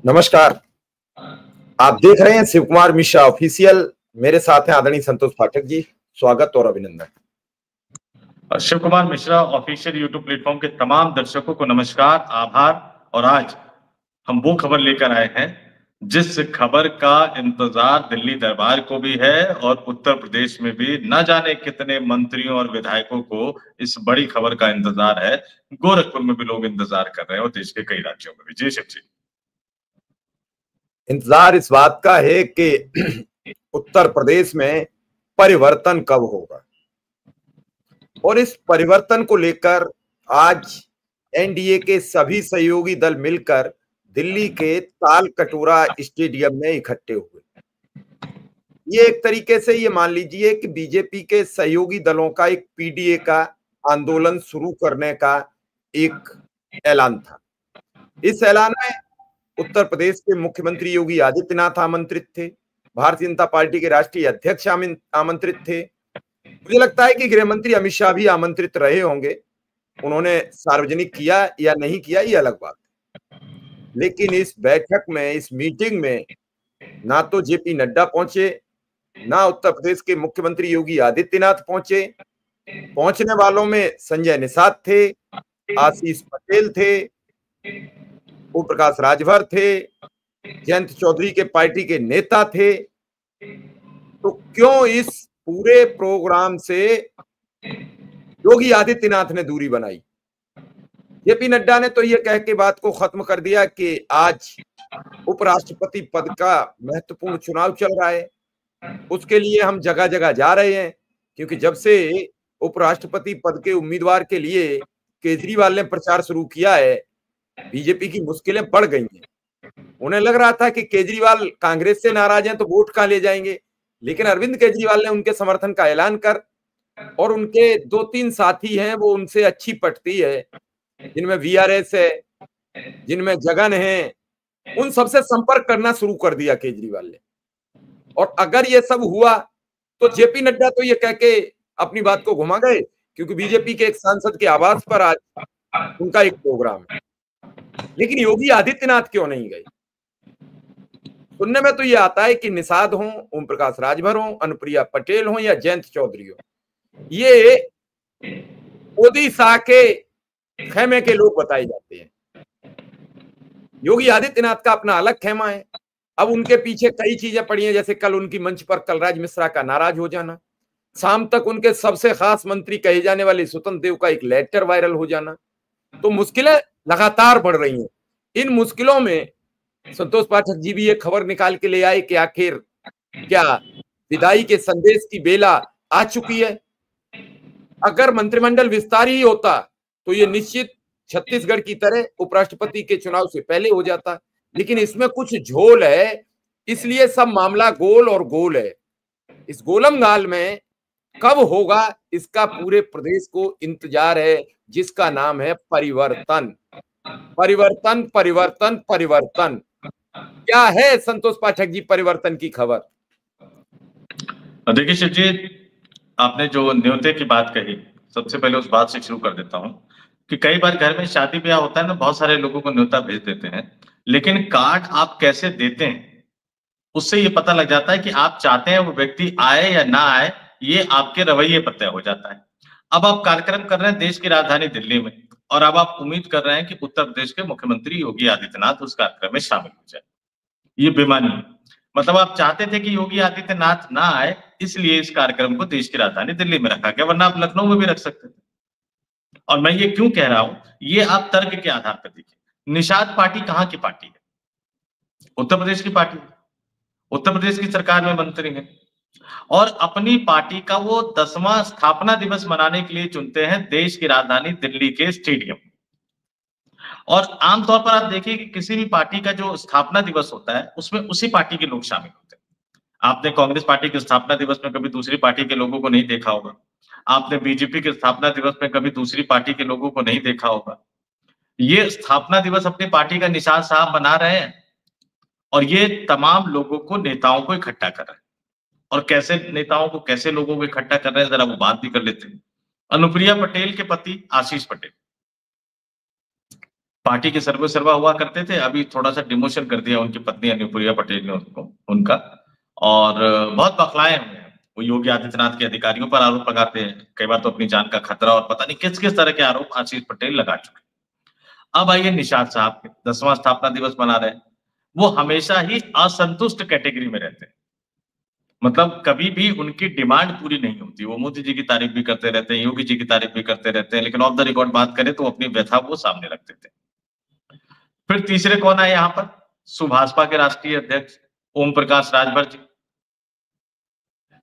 नमस्कार। आप देख रहे हैं शिव कुमार मिश्रा ऑफिशियल। मेरे साथ हैं आदरणीय संतोष पाठक जी। स्वागत और अभिनंदन। Shiv Kumar Mishra official YouTube platform के तमाम दर्शकों को नमस्कार, आभार। और आज हम वो खबर लेकर आए हैं जिस खबर का इंतजार दिल्ली दरबार को भी है और उत्तर प्रदेश में भी न जाने कितने मंत्रियों और विधायकों को इस बड़ी खबर का इंतजार है। गोरखपुर में भी लोग इंतजार कर रहे हैं और देश के कई राज्यों में भी। जी शिव जी। इंतजार इस बात का है कि उत्तर प्रदेश में परिवर्तन कब होगा, और इस परिवर्तन को लेकर आज एनडीए के सभी सहयोगी दल मिलकर दिल्ली के ताल कटोरा स्टेडियम में इकट्ठे हुए। ये एक तरीके से ये मान लीजिए कि बीजेपी के सहयोगी दलों का एक पीडीए का आंदोलन शुरू करने का एक ऐलान था। इस ऐलान में उत्तर प्रदेश के मुख्यमंत्री योगी आदित्यनाथ आमंत्रित थे, भारतीय जनता पार्टी के राष्ट्रीय अध्यक्ष आमंत्रित थे। मुझे लगता है कि गृह मंत्री अमित शाह भी आमंत्रित रहे होंगे। उन्होंने सार्वजनिक किया या नहीं किया ये अलग बात है, लेकिन इस बैठक में, इस मीटिंग में ना तो जेपी नड्डा पहुंचे, ना उत्तर प्रदेश के मुख्यमंत्री योगी आदित्यनाथ पहुंचे। पहुंचने वालों में संजय निषाद थे, आशीष पटेल थे, ओम प्रकाश राजभर थे, जयंत चौधरी के पार्टी के नेता थे। तो क्यों इस पूरे प्रोग्राम से योगी आदित्यनाथ ने दूरी बनाई? जेपी नड्डा ने तो यह कह के बात को खत्म कर दिया कि आज उपराष्ट्रपति पद का महत्वपूर्ण चुनाव चल रहा है, उसके लिए हम जगह जगह जा रहे हैं। क्योंकि जब से उपराष्ट्रपति पद के उम्मीदवार के लिए केजरीवाल ने प्रचार शुरू किया है, बीजेपी की मुश्किलें बढ़ गई हैं। उन्हें लग रहा था कि केजरीवाल कांग्रेस से नाराज हैं तो वोट कहां ले जाएंगे, लेकिन अरविंद केजरीवाल ने उनके समर्थन का ऐलान कर, और उनके 2-3 साथी हैं वो उनसे अच्छी पटती है, जिनमें वीआरएस है, जिनमें जगन है, उन सबसे संपर्क करना शुरू कर दिया केजरीवाल ने। और अगर ये सब हुआ तो जेपी नड्डा तो ये कह के अपनी बात को घुमा गए, क्योंकि बीजेपी के एक सांसद के आवास पर आज उनका एक प्रोग्राम है। लेकिन योगी आदित्यनाथ क्यों नहीं गए? सुनने में तो ये आता है कि निषाद हो, ओम प्रकाश राजभर हो, अनुप्रिया पटेल हो या जयंत चौधरी हो, ये ओडिशा के खेमे के लोग बताए जाते हैं। योगी आदित्यनाथ का अपना अलग खेमा है। अब उनके पीछे कई चीजें पड़ी हैं, जैसे कल उनकी मंच पर कलराज मिश्रा का नाराज हो जाना, शाम तक उनके सबसे खास मंत्री कहे जाने वाले स्वतंत्र देव का एक लेटर वायरल हो जाना। तो मुश्किलें लगातार बढ़ रही हैं। इन मुश्किलों में संतोष पाठक जी भी ये खबर निकाल के ले आए कि आखिर क्या विदाई के संदेश की बेला आ चुकी है। अगर मंत्रिमंडल विस्तार ही होता तो ये निश्चित छत्तीसगढ़ की तरह उपराष्ट्रपति के चुनाव से पहले हो जाता, लेकिन इसमें कुछ झोल है, इसलिए सब मामला गोल और गोल है। इस गोलमगाल में कब होगा इसका पूरे प्रदेश को इंतजार है, जिसका नाम है परिवर्तन। परिवर्तन परिवर्तन परिवर्तन। क्या है संतोष पाठक जी परिवर्तन की खबर? देखिए शिव जी, आपने जो न्योते की बात कही, सबसे पहले उस बात से शुरू कर देता हूं कि कई बार घर में शादी ब्याह होता है ना, बहुत सारे लोगों को न्योता भेज देते हैं, लेकिन कार्ड आप कैसे देते हैं उससे ये पता लग जाता है कि आप चाहते हैं वो व्यक्ति आए या ना आए, ये आपके रवैये पर तय हो जाता है। अब आप कार्यक्रम कर रहे हैं देश की राजधानी दिल्ली में, और अब आप उम्मीद कर रहे हैं कि उत्तर प्रदेश के मुख्यमंत्री योगी आदित्यनाथ उस कार्यक्रम में शामिल हो जाए। ये बेईमानी है। मतलब आप चाहते थे कि योगी आदित्यनाथ ना आए, इसलिए इस कार्यक्रम को देश की राजधानी दिल्ली में रखा गया, वरना आप लखनऊ में भी रख सकते थे। और मैं ये क्यों कह रहा हूं, ये आप तर्क के आधार पर देखिए। निषाद पार्टी कहां की पार्टी है? उत्तर प्रदेश की पार्टी है, उत्तर प्रदेश की सरकार में मंत्री है, और अपनी पार्टी का वो 10वां स्थापना दिवस मनाने के लिए चुनते हैं देश की राजधानी दिल्ली के स्टेडियम। और आमतौर पर आप देखिए कि किसी भी पार्टी का जो स्थापना दिवस होता है उसमें उसी पार्टी के लोग शामिल होते हैं। आपने कांग्रेस पार्टी के स्थापना दिवस में कभी दूसरी पार्टी के लोगों को नहीं देखा होगा। आपने बीजेपी के स्थापना दिवस में कभी दूसरी पार्टी के लोगों को नहीं देखा होगा। ये स्थापना दिवस अपनी पार्टी का निषाद साहब मना रहे हैं, और ये तमाम लोगों को, नेताओं को इकट्ठा कर रहे हैं। और कैसे नेताओं को, कैसे लोगों को इकट्ठा कर रहे हैं, जरा वो बात भी कर लेते हैं। अनुप्रिया पटेल के पति आशीष पटेल, पार्टी के सर्वे सर्वा हुआ करते थे, अभी थोड़ा सा डिमोशन कर दिया उनकी पत्नी अनुप्रिया पटेल ने उनका, और बहुत बौखलाए हुए हैं। वो योगी आदित्यनाथ के अधिकारियों पर आरोप लगाते हैं, कई बार तो अपनी जान का खतरा और पता नहीं किस किस तरह के आरोप आशीष पटेल लगा चुके। अब आइए निषाद साहब के 10वां स्थापना दिवस मना रहे हैं। वो हमेशा ही असंतुष्ट कैटेगरी में रहते हैं, मतलब कभी भी उनकी डिमांड पूरी नहीं होती। वो मोदी जी की तारीफ भी करते रहते हैं, योगी जी की तारीफ भी करते रहते हैं, लेकिन ऑफ द रिकॉर्ड बात करें तो अपनी व्यथा वो सामने रखते थे। फिर तीसरे कौन आए यहाँ पर? सुभाषपा के राष्ट्रीय अध्यक्ष ओम प्रकाश राजभर जी।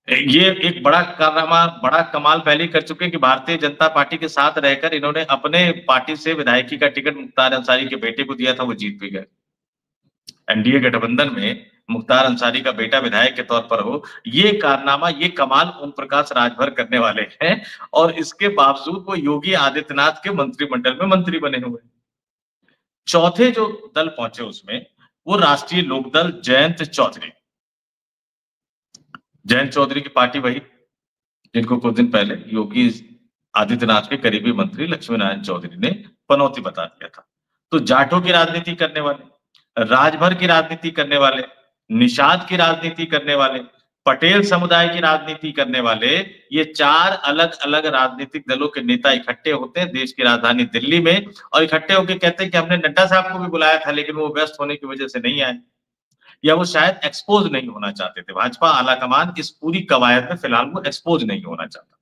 ये एक बड़ा कारनामा, बड़ा कमाल पहले कर चुके हैं कि भारतीय जनता पार्टी के साथ रहकर इन्होंने अपने पार्टी से विधायकी का टिकट मुख्तार अंसारी के बेटे को दिया था, वो जीत भी गए। एनडीए गठबंधन में मुख्तार अंसारी का बेटा विधायक के तौर पर हो, ये कारनामा, ये कमाल ओम प्रकाश राजभर करने वाले हैं, और इसके बावजूद वो योगी आदित्यनाथ के मंत्रिमंडल में मंत्री बने हुए। चौथे जो दल पहुंचे उसमें, वो राष्ट्रीय लोकदल जयंत चौधरी। जयंत चौधरी की पार्टी वही जिनको कुछ दिन पहले योगी आदित्यनाथ के करीबी मंत्री लक्ष्मी नारायण चौधरी ने पनौती बता दिया था। तो जाटों की राजनीति करने वाले, राजभर की राजनीति करने वाले, निषाद की राजनीति करने वाले, पटेल समुदाय की राजनीति करने वाले, ये चार अलग अलग राजनीतिक दलों के नेता इकट्ठे होते हैं देश की राजधानी दिल्ली में, और इकट्ठे होकर कहते हैं कि हमने नड्डा साहब को भी बुलाया था लेकिन वो व्यस्त होने की वजह से नहीं आए, या वो शायद एक्सपोज नहीं होना चाहते थे। भाजपा आलाकमान इस पूरी कवायद में फिलहाल वो एक्सपोज नहीं होना चाहता।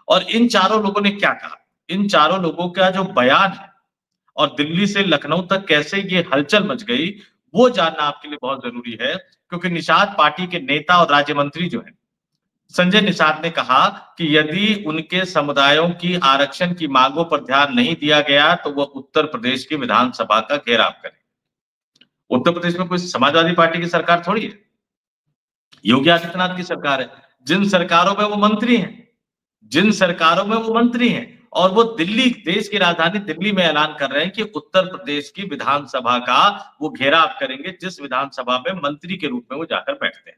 और इन चारों लोगों ने क्या कहा, इन चारों लोगों का जो बयान है और दिल्ली से लखनऊ तक कैसे ये हलचल मच गई, वो जानना आपके लिए बहुत जरूरी है, क्योंकि निषाद पार्टी के नेता और राज्य मंत्री जो है संजय निषाद ने कहा कि यदि उनके समुदायों की आरक्षण की मांगों पर ध्यान नहीं दिया गया तो वो उत्तर प्रदेश की विधानसभा का घेराव करें। उत्तर प्रदेश में कोई समाजवादी पार्टी की सरकार थोड़ी है, योगी आदित्यनाथ की सरकार है। जिन सरकारों में वो मंत्री हैं, जिन सरकारों में वो मंत्री हैं, और वो दिल्ली, देश की राजधानी दिल्ली में ऐलान कर रहे हैं कि उत्तर प्रदेश की विधानसभा का वो घेराव करेंगे, जिस विधानसभा में मंत्री के रूप में वो जाकर बैठते हैं।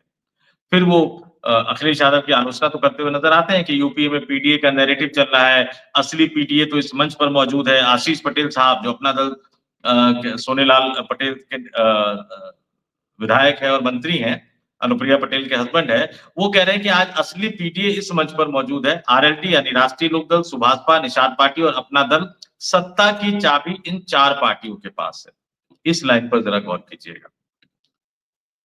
फिर वो अखिलेश यादव की आलोचना तो करते हुए नजर आते हैं कि यूपी में पीडीए का नैरेटिव चल रहा है, असली पीडीए तो इस मंच पर मौजूद है। आशीष पटेल साहब जो अपना दल सोनेलाल पटेल के विधायक है और मंत्री हैं, अनुप्रिया पटेल के हस्बैंड है, वो कह रहे हैं कि आज असली पीडीए इस मंच पर मौजूद है। आरएलडी यानी राष्ट्रीय लोकदल, सुभाषपा, निषाद पार्टी और अपना दल, सत्ता की चाबी इन चार पार्टियों के पास है। इस लाइन पर जरा गौर कीजिएगा।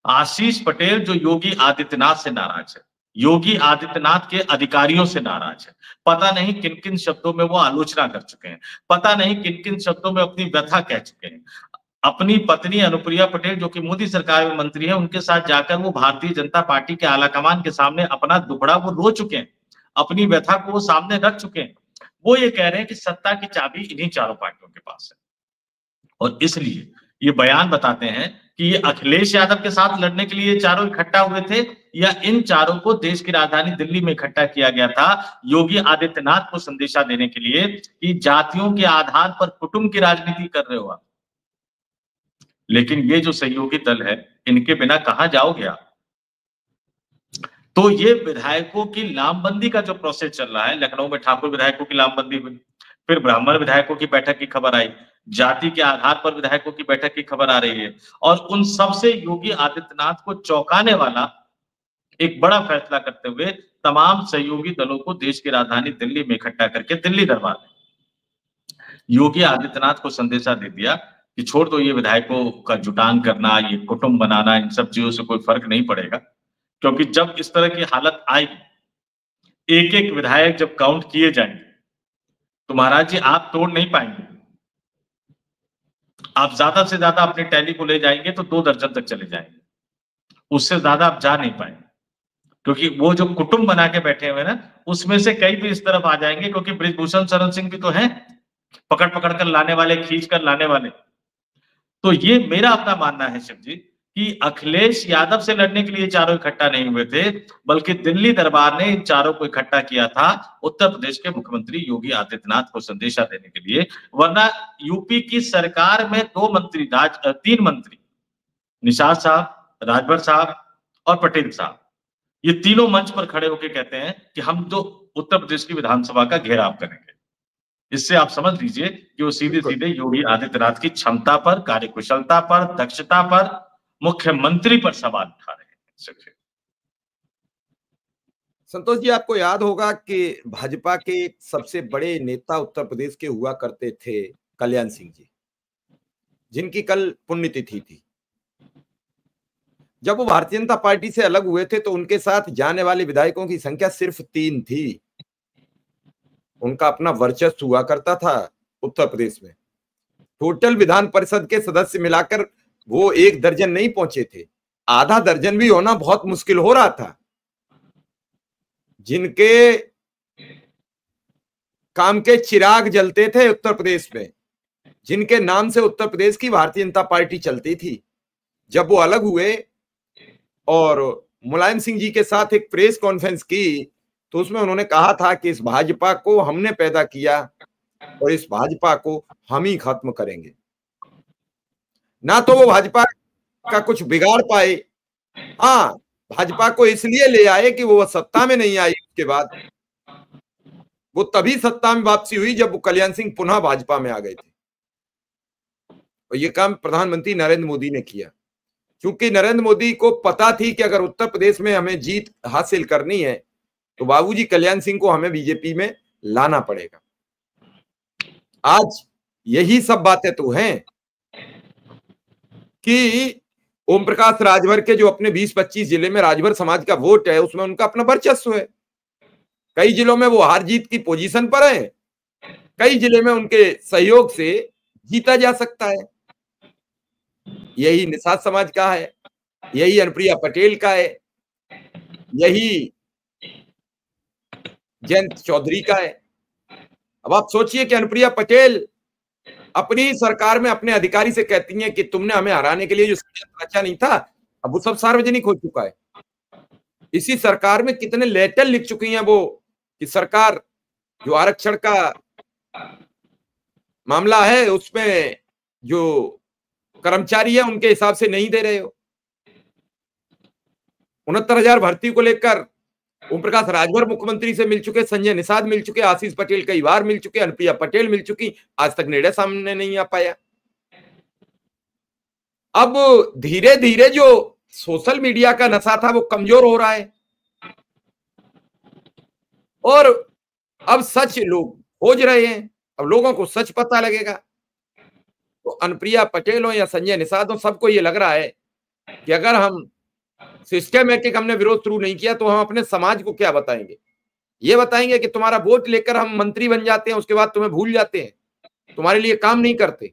आशीष पटेल जो योगी आदित्यनाथ से नाराज है, योगी आदित्यनाथ के अधिकारियों से नाराज है, पता नहीं किन किन शब्दों में वो आलोचना कर चुके हैं, पता नहीं किन किन शब्दों में अपनी व्यथा कह चुके हैं। अपनी पत्नी अनुप्रिया पटेल जो कि मोदी सरकार में मंत्री है, उनके साथ जाकर वो भारतीय जनता पार्टी के आलाकमान के सामने अपना दुखड़ा वो रो चुके हैं, अपनी व्यथा को वो सामने रख चुके हैं। वो ये कह रहे हैं कि सत्ता की चाबी इन्हीं चारों पार्टियों के पास है, और इसलिए ये बयान बताते हैं कि ये अखिलेश यादव के साथ लड़ने के लिए चारों इकट्ठा हुए थे, या इन चारों को देश की राजधानी दिल्ली में इकट्ठा किया गया था योगी आदित्यनाथ को संदेशा देने के लिए कि जातियों के आधार पर कुटुंब की राजनीति कर रहे हो आप। लेकिन ये जो सहयोगी दल है, इनके बिना कहां जाओगे आप? तो ये विधायकों की लामबंदी का जो प्रोसेस चल रहा है, लखनऊ में ठाकुर विधायकों की लामबंदी हुई, फिर ब्राह्मण विधायकों की बैठक की खबर आई, जाति के आधार पर विधायकों की बैठक की खबर आ रही है, और उन सबसे योगी आदित्यनाथ को चौंकाने वाला एक बड़ा फैसला करते हुए तमाम सहयोगी दलों को देश की राजधानी दिल्ली में इकट्ठा करके दिल्ली दरबार में योगी आदित्यनाथ को संदेशा दे दिया कि छोड़ दो ये विधायकों का जुटान करना, ये कुटुंब बनाना, इन सब चीजों से कोई फर्क नहीं पड़ेगा, क्योंकि जब इस तरह की हालत आएगी, एक एक विधायक जब काउंट किए जाएंगे तो महाराज जी आप तोड़ नहीं पाएंगे। आप ज्यादा से ज्यादा अपने टैली को ले जाएंगे तो 2 दर्जन तक चले जाएंगे, उससे ज्यादा आप जा नहीं पाएंगे, क्योंकि वो जो कुटुंब बना के बैठे हुए ना, उसमें से कई भी इस तरफ आ जाएंगे, क्योंकि बृजभूषण शरण सिंह भी तो हैं, पकड़ पकड़ कर लाने वाले, खींच कर लाने वाले। तो ये मेरा अपना मानना है शिव जी कि अखिलेश यादव से लड़ने के लिए चारों इकट्ठा नहीं हुए थे, बल्कि दिल्ली दरबार ने इन चारों को इकट्ठा किया था उत्तर प्रदेश के मुख्यमंत्री योगी आदित्यनाथ को संदेशा देने के लिए। वरना यूपी की सरकार में 3 मंत्री, निषाद साहब, राजभर साहब और पटेल साहब, ये तीनों मंच पर खड़े होकर कहते हैं कि हम जो उत्तर प्रदेश की विधानसभा का घेराव करेंगे। इससे आप समझ लीजिए कि वो सीधे सीधे योगी आदित्यनाथ की क्षमता पर, कार्यकुशलता पर, दक्षता पर, मुख्यमंत्री पर सवाल उठा रहे हैं। संतोष जी, आपको याद होगा कि भाजपा के एक सबसे बड़े नेता उत्तर प्रदेश के हुआ करते थे कल्याण सिंह जी, जिनकी कल पुण्यतिथि थी। जब वो भारतीय जनता पार्टी से अलग हुए थे तो उनके साथ जाने वाले विधायकों की संख्या सिर्फ 3 थी। उनका अपना वर्चस्व हुआ करता था उत्तर प्रदेश में। टोटल विधान परिषद के सदस्य मिलाकर वो 1 दर्जन नहीं पहुंचे थे, आधा दर्जन भी होना बहुत मुश्किल हो रहा था। जिनके काम के चिराग जलते थे उत्तर प्रदेश में, जिनके नाम से उत्तर प्रदेश की भारतीय जनता पार्टी चलती थी, जब वो अलग हुए और मुलायम सिंह जी के साथ एक प्रेस कॉन्फ्रेंस की तो उसमें उन्होंने कहा था कि इस भाजपा को हमने पैदा किया और इस भाजपा को हम ही खत्म करेंगे। ना तो वो भाजपा का कुछ बिगाड़ पाए, हाँ, भाजपा को इसलिए ले आए कि वो सत्ता में नहीं आई। उसके बाद वो तभी सत्ता में वापसी हुई जब वो कल्याण सिंह पुनः भाजपा में आ गए थे। और ये काम प्रधानमंत्री नरेंद्र मोदी ने किया, क्योंकि नरेंद्र मोदी को पता थी कि अगर उत्तर प्रदेश में हमें जीत हासिल करनी है तो बाबूजी कल्याण सिंह को हमें बीजेपी में लाना पड़ेगा। आज यही सब बातें तो हैं कि ओम प्रकाश राजभर के जो अपने 20-25 जिले में राजभर समाज का वोट है, उसमें उनका अपना वर्चस्व है। कई जिलों में वो हार जीत की पोजीशन पर है, कई जिले में उनके सहयोग से जीता जा सकता है। यही निषाद समाज का है, यही अनुप्रिया पटेल का है, यही जयंत चौधरी का है। अब आप सोचिए कि अनुप्रिया पटेल अपनी सरकार में अपने अधिकारी से कहती हैं कि तुमने हमें हराने के लिए जो अच्छा नहीं था, अब वो सब सार्वजनिक हो चुका है। इसी सरकार में कितने लेटर लिख चुकी हैं वो कि सरकार जो आरक्षण का मामला है उसमें जो कर्मचारी है उनके हिसाब से नहीं दे रहे हो। 69,000 भर्ती को लेकर ओम प्रकाश राजभर मुख्यमंत्री से मिल चुके, संजय निषाद मिल चुके, आशीष पटेल कई बार मिल चुके, अनुप्रिया पटेल मिल चुकी, आज तक निर्णय सामने नहीं आ पाया। अब धीरे धीरे जो सोशल मीडिया का नशा था वो कमजोर हो रहा है और अब सच लोग खोज रहे हैं, अब लोगों को सच पता लगेगा। तो अनुप्रिया पटेल हो या संजय निषाद हो, सबको ये लग रहा है कि अगर हम सिस्टमैटिक हमने विरोध शुरू नहीं किया तो हम अपने समाज को क्या बताएंगे। ये बताएंगे कि तुम्हारा वोट लेकर हम मंत्री बन जाते हैं, उसके बाद तुम्हें भूल जाते हैं, तुम्हारे लिए काम नहीं करते।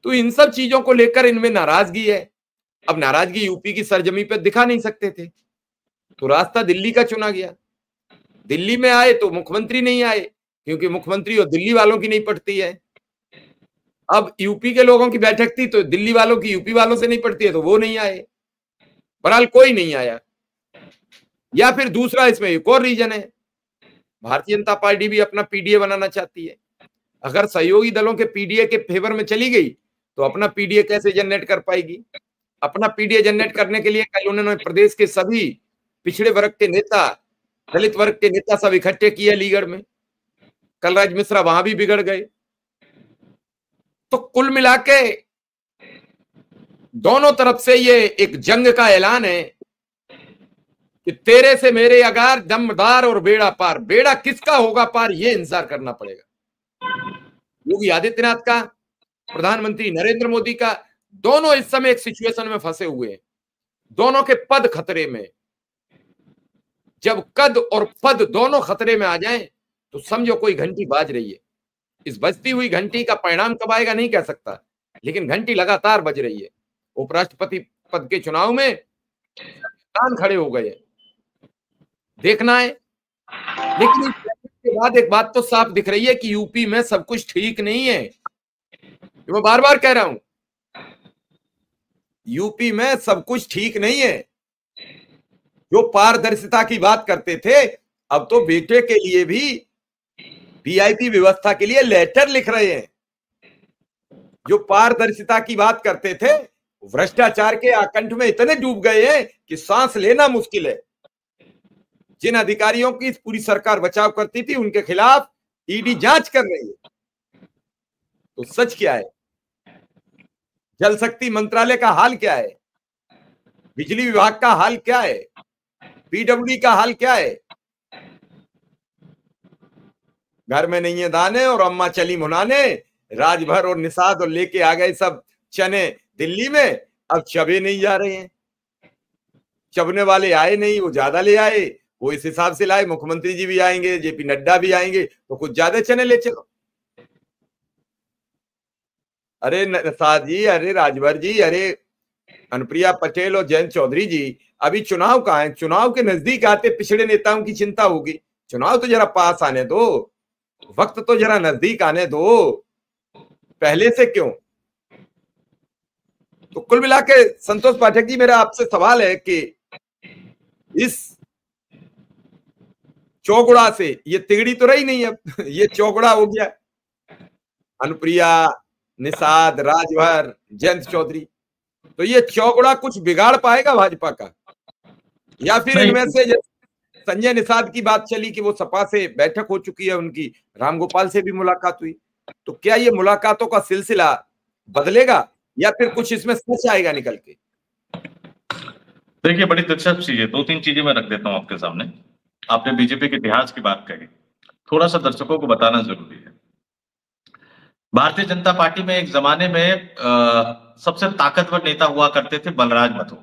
तो इन सब चीजों को लेकर इनमें नाराजगी है। अब नाराजगी यूपी की सरजमी पर दिखा नहीं सकते थे तो रास्ता दिल्ली का चुना गया। दिल्ली में आए तो मुख्यमंत्री नहीं आए, क्योंकि मुख्यमंत्री और दिल्ली वालों की नहीं पड़ती है। अब यूपी के लोगों की बैठक थी तो दिल्ली वालों की यूपी वालों से नहीं पड़ती है तो वो नहीं आए। बहरहाल कोई नहीं आया। या फिर दूसरा इसमें एक और रीजन है, भारतीय जनता पार्टी भी अपना पीडीए बनाना चाहती है। अगर सहयोगी दलों के पीडीए के फेवर में चली गई तो अपना पीडीए कैसे जनरेट कर पाएगी। अपना पीडीए जनरेट करने के लिए कल उन्होंने प्रदेश के सभी पिछड़े वर्ग के नेता, दलित वर्ग के नेता सब इकट्ठे किए अलीगढ़ में। कलराज मिश्रा वहां भी बिगड़ गए। तो कुल मिला के दोनों तरफ से ये एक जंग का ऐलान है कि तेरे से मेरे अगार दमदार और बेड़ा पार। बेड़ा किसका होगा पार, ये इंतजार करना पड़ेगा। योगी आदित्यनाथ का, प्रधानमंत्री नरेंद्र मोदी का, दोनों इस समय एक सिचुएशन में फंसे हुए हैं। दोनों के पद खतरे में। जब कद और पद दोनों खतरे में आ जाएं तो समझो कोई घंटी बाज रही है। इस बजती हुई घंटी का परिणाम कब आएगा नहीं कह सकता, लेकिन घंटी लगातार बज रही है। उपराष्ट्रपति पद के चुनाव में कान खड़े हो गए, देखना है। लेकिन इसके बाद एक बात तो साफ दिख रही है कि यूपी में सब कुछ ठीक नहीं है। मैं बार बार कह रहा हूं, यूपी में सब कुछ ठीक नहीं है। जो पारदर्शिता की बात करते थे, अब तो बेटे के लिए भी वीआईपी व्यवस्था के लिए लेटर लिख रहे हैं। जो पारदर्शिता की बात करते थे, भ्रष्टाचार के आकंठ में इतने डूब गए हैं कि सांस लेना मुश्किल है। जिन अधिकारियों की पूरी सरकार बचाव करती थी, उनके खिलाफ ईडी जांच कर रही है, तो सच क्या है? जल शक्ति मंत्रालय का हाल क्या है? बिजली विभाग का हाल क्या है? पीडब्ल्यूडी का हाल क्या है? घर में नहीं है दाने और अम्मा चली मुनाने, राजभर और निषाद और लेके आ गए सब चने दिल्ली में। अब चबे नहीं जा रहे हैं, चबने वाले आए नहीं, वो ज्यादा ले आए, वो इस हिसाब से लाए। मुख्यमंत्री जी भी आएंगे, जेपी नड्डा भी आएंगे, तो कुछ ज्यादा चने ले चलो। अरे निषाद जी, अरे राजभर जी, अरे अनुप्रिया पटेल और जयंत चौधरी जी, अभी चुनाव कहाँ है? चुनाव के नजदीक आते पिछड़े नेताओं की चिंता होगी। चुनाव तो जरा पास आने दो, वक्त तो जरा नजदीक आने दो, पहले से क्यों? तो कुल मिला के संतोष पाठक जी, मेरा आपसे सवाल है कि इस चौगुड़ा से ये तिगड़ी तो रही नहीं, अब ये चौगुड़ा हो गया। अनुप्रिया, निषाद, राजभर, जयंत चौधरी, तो ये चौगुड़ा कुछ बिगाड़ पाएगा भाजपा का? या फिर इनमें से संजय निषाद की बात चली कि वो सपा से बैठक हो चुकी है उनकी, रामगोपाल से भी मुलाकात हुई, तो क्या ये मुलाकातों का सिलसिला बदलेगा या फिर कुछ इसमें सच आएगा निकल के? देखिए, बड़ी दिलचस्प चीज है। 2-3 चीजें मैं रख देता हूं आपके सामने। आपने बीजेपी के इतिहास की बात कही, थोड़ा सा दर्शकों को बताना जरूरी है। भारतीय जनता पार्टी में एक जमाने में सबसे ताकतवर नेता हुआ करते थे बलराज महतो,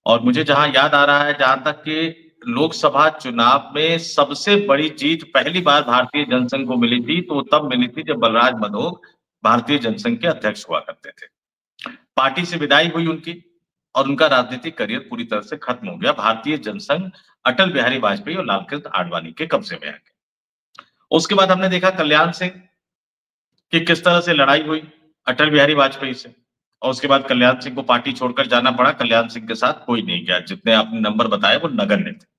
और मुझे जहां याद आ रहा है, जहां तक कि लोकसभा चुनाव में सबसे बड़ी जीत पहली बार भारतीय जनसंघ को मिली थी, तो तब मिली थी जब बलराज महतो भारतीय जनसंघ के अध्यक्ष हुआ करते थे। पार्टी से विदाई हुई उनकी और उनका राजनीतिक करियर पूरी तरह से खत्म हो गया। भारतीय जनसंघ अटल बिहारी वाजपेयी और लालकृष्ण आडवाणी के कब्जे में आ गया। उसके बाद हमने देखा कल्याण सिंह कि किस तरह से लड़ाई हुई अटल बिहारी वाजपेयी से, और उसके बाद कल्याण सिंह को पार्टी छोड़कर जाना पड़ा। कल्याण सिंह के साथ कोई नहीं गया, जितने आपने नंबर बताए वो नगण्य थे।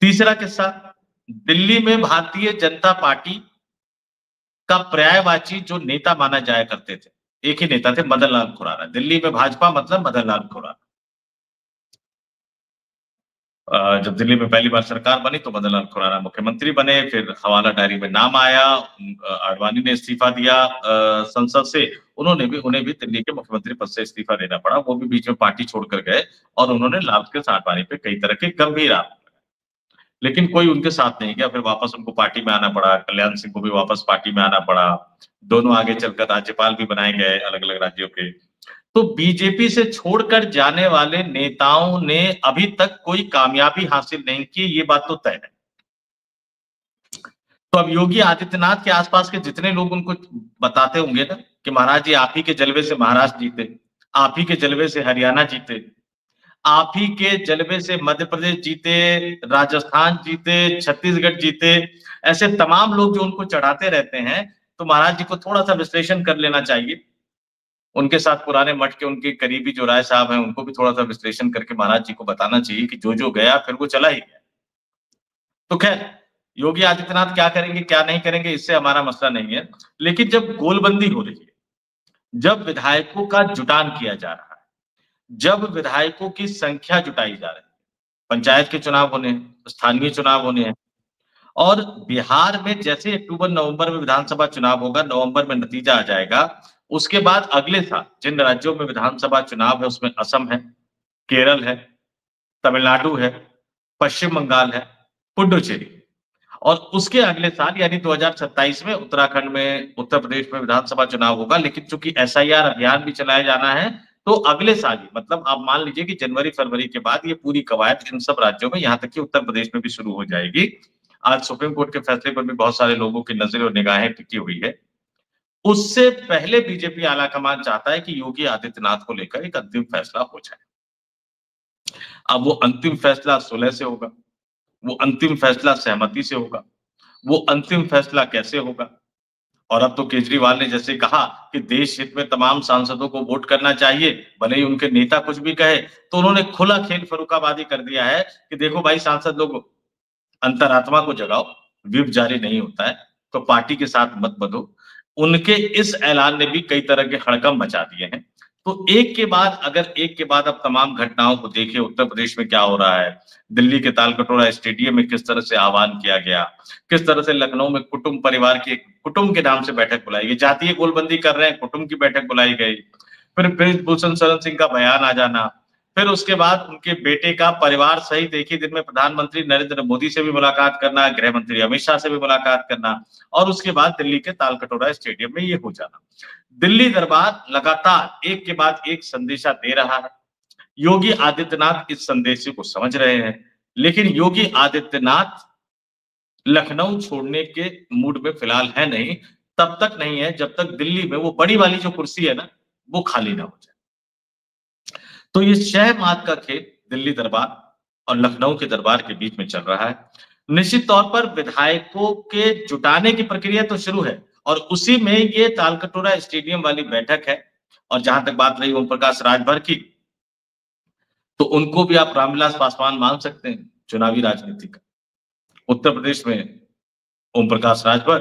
तीसरा किस्सा, दिल्ली में भारतीय जनता पार्टी का पर्यायवाची जो नेता माना जाया करते थे, एक ही नेता थे, मदन लाल खुराना। दिल्ली में भाजपा मतलब मदन लाल खुराना। जब दिल्ली में पहली बार सरकार बनी तो मदन लाल खुराना मुख्यमंत्री बने, फिर हवाला डायरी में नाम आया, आडवाणी ने इस्तीफा दिया संसद से, उन्हें भी दिल्ली के मुख्यमंत्री पद से इस्तीफा देना पड़ा। वो भी बीच में पार्टी छोड़कर गए और उन्होंने लालकृष्ण आडवाणी पे कई तरह के गंभीर आरोप, लेकिन कोई उनके साथ नहीं गया। फिर वापस उनको पार्टी में आना पड़ा, कल्याण सिंह को भी वापस पार्टी में आना पड़ा। दोनों आगे चलकर राज्यपाल भी बनाए गए अलग अलग राज्यों के। तो बीजेपी से छोड़कर जाने वाले नेताओं ने अभी तक कोई कामयाबी हासिल नहीं की, ये बात तो तय है। तो अब योगी आदित्यनाथ के आसपास के जितने लोग उनको बताते होंगे ना कि महाराज जी आप ही के जलवे से महाराष्ट्र जीते, आप ही के जलवे से हरियाणा जीते, आप ही के जलवे से मध्य प्रदेश जीते, राजस्थान जीते, छत्तीसगढ़ जीते, ऐसे तमाम लोग जो उनको चढ़ाते रहते हैं, तो महाराज जी को थोड़ा सा विश्लेषण कर लेना चाहिए। उनके साथ पुराने मठ के उनके करीबी जो राय साहब हैं, उनको भी थोड़ा सा विश्लेषण करके महाराज जी को बताना चाहिए कि जो जो गया फिर वो चला ही गया। तो खैर, योगी आदित्यनाथ क्या करेंगे क्या नहीं करेंगे इससे हमारा मसला नहीं है, लेकिन जब गोलबंदी हो रही है, जब विधायकों का जुटान किया जा रहा है, जब विधायकों की संख्या जुटाई जा रही है, पंचायत के चुनाव होने हैं, स्थानीय चुनाव होने हैं, और बिहार में जैसे अक्टूबर नवंबर में विधानसभा चुनाव होगा, नवंबर में नतीजा आ जाएगा, उसके बाद अगले साल जिन राज्यों में विधानसभा चुनाव है उसमें असम है, केरल है, तमिलनाडु है, पश्चिम बंगाल है, पुडुचेरी, और उसके अगले साल यानी 2027 में उत्तराखंड में, उत्तर प्रदेश में विधानसभा चुनाव होगा। लेकिन चूंकि एसआईआर अभियान भी चलाया जाना है, तो अगले साल ही, मतलब आप मान लीजिए कि जनवरी फरवरी के बाद ये पूरी कवायद इन सब राज्यों में, यहाँ तक कि उत्तर प्रदेश में भी शुरू हो जाएगी। आज सुप्रीम कोर्ट के फैसले पर भी बहुत सारे लोगों की नजर और निगाहें टिकी हुई है। उससे पहले बीजेपी आलाकमान चाहता है कि योगी आदित्यनाथ को लेकर एक अंतिम फैसला हो जाए। अब वो अंतिम फैसला सुलह से होगा, वो अंतिम फैसला सहमति से होगा, वो अंतिम फैसला कैसे होगा? और अब तो केजरीवाल ने जैसे कहा कि देश हित में तमाम सांसदों को वोट करना चाहिए, भले ही उनके नेता कुछ भी कहे, तो उन्होंने खुला खेल फर्रुखाबादी कर दिया है कि देखो भाई सांसद लोग, अंतरात्मा को जगाओ, व्हिप जारी नहीं होता है तो पार्टी के साथ मत बंधो। उनके इस ऐलान ने भी कई तरह के हड़कंप मचा दिए हैं। तो एक के बाद अब तमाम घटनाओं को देखिए, उत्तर प्रदेश में क्या हो रहा है, दिल्ली के तालकटोरा स्टेडियम में किस तरह से आह्वान किया गया, किस तरह से लखनऊ में कुटुंब के नाम से बैठक बुलाई गई, जातीय गोलबंदी कर रहे हैं, कुटुंब की बैठक बुलाई गई, फिर ब्रिजभूषण शरण सिंह का बयान आ जाना, फिर उसके बाद उनके बेटे का परिवार सहित एक ही दिन में प्रधानमंत्री नरेंद्र मोदी से भी मुलाकात करना, गृह मंत्री अमित शाह से भी मुलाकात करना, और उसके बाद दिल्ली के तालकटोरा स्टेडियम में ये हो जाना। दिल्ली दरबार लगातार एक के बाद एक संदेशा दे रहा है। योगी आदित्यनाथ इस संदेश को समझ रहे हैं, लेकिन योगी आदित्यनाथ लखनऊ छोड़ने के मूड में फिलहाल है नहीं, तब तक नहीं है जब तक दिल्ली में वो बड़ी वाली जो कुर्सी है ना, वो खाली ना हो जाए। तो ये 6 माह का खेल दिल्ली दरबार और लखनऊ के दरबार के बीच में चल रहा है। निश्चित तौर पर विधायकों के जुटाने की प्रक्रिया तो शुरू है, और उसी में ये तालकटोरा स्टेडियम वाली बैठक है। और जहां तक बात रही ओम प्रकाश राजभर की, तो उनको भी आप रामविलास पासवान मान सकते हैं चुनावी राजनीति का। उत्तर प्रदेश में ओम प्रकाश राजभर,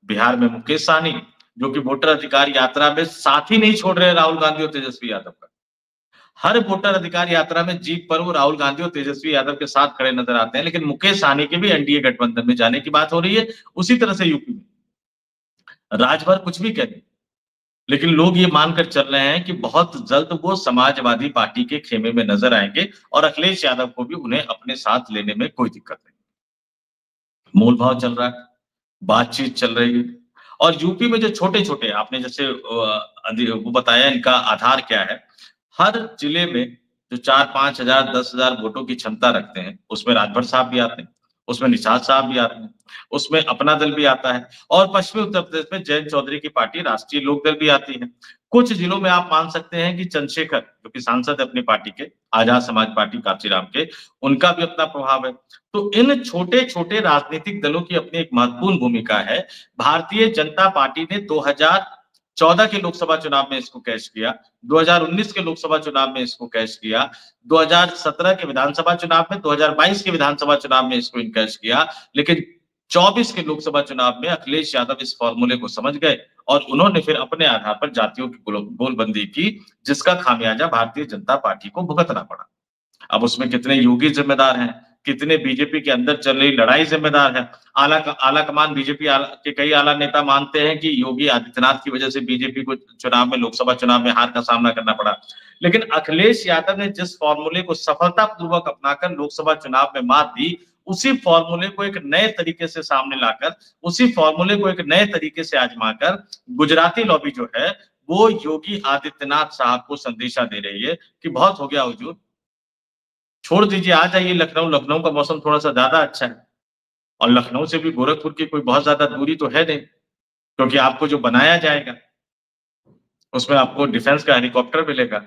बिहार में मुकेश सहनी, जो कि वोटर अधिकार यात्रा में साथ ही नहीं छोड़ रहे राहुल गांधी और तेजस्वी यादव का। हर वोटर अधिकार यात्रा में जीत पर वो राहुल गांधी और तेजस्वी यादव के साथ खड़े नजर आते हैं, लेकिन मुकेश सहनी के भी एनडीए गठबंधन में जाने की बात हो रही है। उसी तरह से यूपी में राजभर कुछ भी कहें, लेकिन लोग ये मानकर चल रहे हैं कि बहुत जल्द वो समाजवादी पार्टी के खेमे में नजर आएंगे, और अखिलेश यादव को भी उन्हें अपने साथ लेने में कोई दिक्कत नहीं। मोल भाव चल रहा है, बातचीत चल रही है, और यूपी में जो छोटे छोटे आपने जैसे वो बताया इनका आधार क्या है, हर जिले में जो 4-5 हजार 10 हजार वोटों की क्षमता रखते हैं, उसमें राजभर साहब भी आते हैं, उसमें निषाद साहब भी आते हैं, उसमें अपना दल भी आता है, और पश्चिमी उत्तर प्रदेश में जयंत चौधरी की पार्टी राष्ट्रीय लोक दल भी आती है। कुछ जिलों में आप मान सकते हैं कि चंद्रशेखर, जो कि सांसद है अपनी पार्टी के, आजाद समाज पार्टी कांचीराम के, उनका भी अपना प्रभाव है। तो इन छोटे छोटे राजनीतिक दलों की अपनी एक महत्वपूर्ण भूमिका है। भारतीय जनता पार्टी ने 2014 के लोकसभा चुनाव में इसको कैश किया, 2019 के लोकसभा चुनाव में इसको कैश किया, 2017 के विधानसभा चुनाव में, 2022 के विधानसभा चुनाव में इसको इनकैश किया, लेकिन 24 के लोकसभा चुनाव में अखिलेश यादव इस फॉर्मूले को समझ गए, और उन्होंने फिर अपने आधार पर जातियों की गोलबंदी की, जिसका खामियाजा भारतीय जनता पार्टी को भुगतना पड़ा। अब उसमें कितने योगी जिम्मेदार हैं, कितने बीजेपी के अंदर चल रही लड़ाई जिम्मेदार है। आला कमान बीजेपी के कई आला नेता मानते हैं कि योगी आदित्यनाथ की वजह से बीजेपी को चुनाव में, लोकसभा चुनाव में हार का सामना करना पड़ा। लेकिन अखिलेश यादव ने जिस फॉर्मूले को सफलतापूर्वक अपनाकर लोकसभा चुनाव में मात दी, उसी फॉर्मूले को एक नए तरीके से सामने लाकर, उसी फॉर्मूले को एक नए तरीके से आजमाकर गुजराती लॉबी जो है वो योगी आदित्यनाथ साहब को संदेशा दे रही है कि बहुत हो गया हुजूर, छोड़ दीजिए, आ जाइए लखनऊ। लखनऊ का मौसम थोड़ा सा ज्यादा अच्छा है, और लखनऊ से भी गोरखपुर की कोई बहुत ज्यादा दूरी तो है नहीं, क्योंकि आपको जो बनाया जाएगा उसमें आपको डिफेंस का हेलीकॉप्टर मिलेगा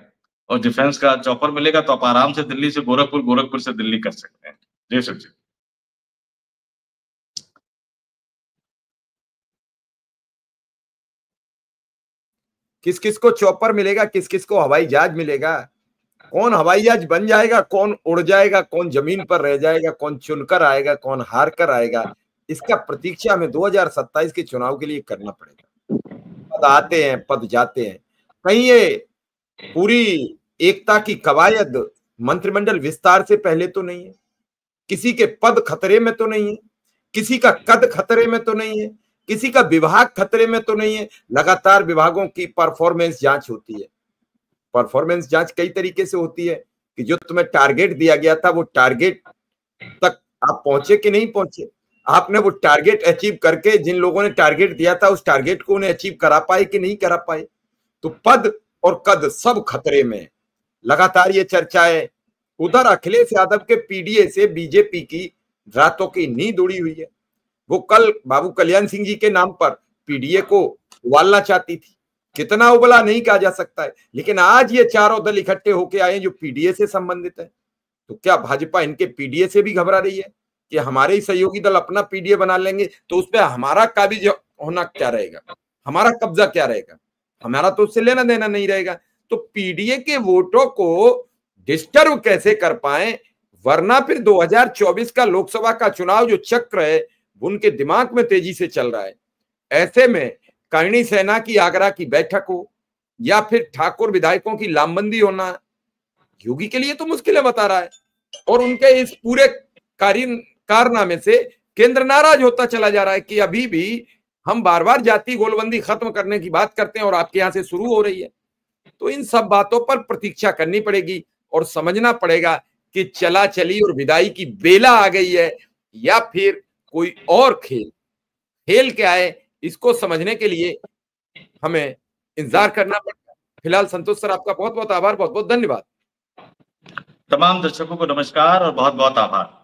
और डिफेंस का चॉपर मिलेगा, तो आप आराम से दिल्ली से गोरखपुर, गोरखपुर से दिल्ली कर सकते हैं। जी सर जी। किस किस को चॉपर मिलेगा, किस किस को हवाई जहाज मिलेगा, कौन हवाई जहाज बन जाएगा, कौन उड़ जाएगा, कौन जमीन पर रह जाएगा, कौन चुनकर आएगा, कौन हार कर आएगा, इसका प्रतीक्षा हमें 2027 के चुनाव के लिए करना पड़ेगा। पद आते हैं, पद जाते हैं, कहीं ये पूरी एकता की कवायद मंत्रिमंडल विस्तार से पहले तो नहीं है, किसी के पद खतरे में तो नहीं है, किसी का कद खतरे में तो नहीं है, किसी का विभाग खतरे में तो नहीं है। लगातार विभागों की परफॉर्मेंस जांच होती है। परफॉर्मेंस जांच कई तरीके से होती है कि जो तुम्हें टारगेट दिया गया था वो टारगेट तक आप पहुंचे कि नहीं पहुंचे, आपने वो टारगेट अचीव करके, जिन लोगों ने टारगेट दिया था उस टारगेट को उन्हें अचीव करा पाए कि नहीं करा पाए। तो पद और कद सब खतरे में। लगातार ये चर्चाएं, उधर अखिलेश यादव के पीडीए से बीजेपी की रातों की नींद उड़ी हुई है। वो कल बाबू कल्याण सिंह जी के नाम पर पीडीए को उबालना चाहती थी, कितना उबला नहीं कहा जा सकता है, लेकिन आज ये चारों दल इकट्ठे होके आए जो पीडीए से संबंधित है। तो क्या भाजपा इनके पीडीए से भी घबरा रही है कि हमारे ही सहयोगी दल अपना पीडीए बना लेंगे तो उस पर हमारा काबिज होना क्या रहेगा, हमारा कब्जा क्या रहेगा, हमारा तो उससे लेना देना नहीं रहेगा। तो पीडीए के वोटों को डिस्टर्ब कैसे कर पाए, वरना फिर 2024 का लोकसभा का चुनाव जो चक्र है उनके दिमाग में तेजी से चल रहा है। ऐसे में करणी सेना की आगरा की बैठक हो, या फिर ठाकुर विधायकों की लामबंदी होना योगी के लिए तो मुश्किलें बता रहा है। और उनके इस पूरे कारनामे से केंद्र नाराज होता चला जा रहा है कि अभी भी हम बार बार जाति गोलबंदी खत्म करने की बात करते हैं और आपके यहां से शुरू हो रही है। तो इन सब बातों पर प्रतीक्षा करनी पड़ेगी और समझना पड़ेगा कि चला चली और विदाई की बेला आ गई है या फिर कोई और खेल क्या है, इसको समझने के लिए हमें इंतजार करना पड़ेगा। फिलहाल संतोष सर, आपका बहुत बहुत आभार, बहुत बहुत धन्यवाद। तमाम दर्शकों को नमस्कार और बहुत बहुत आभार।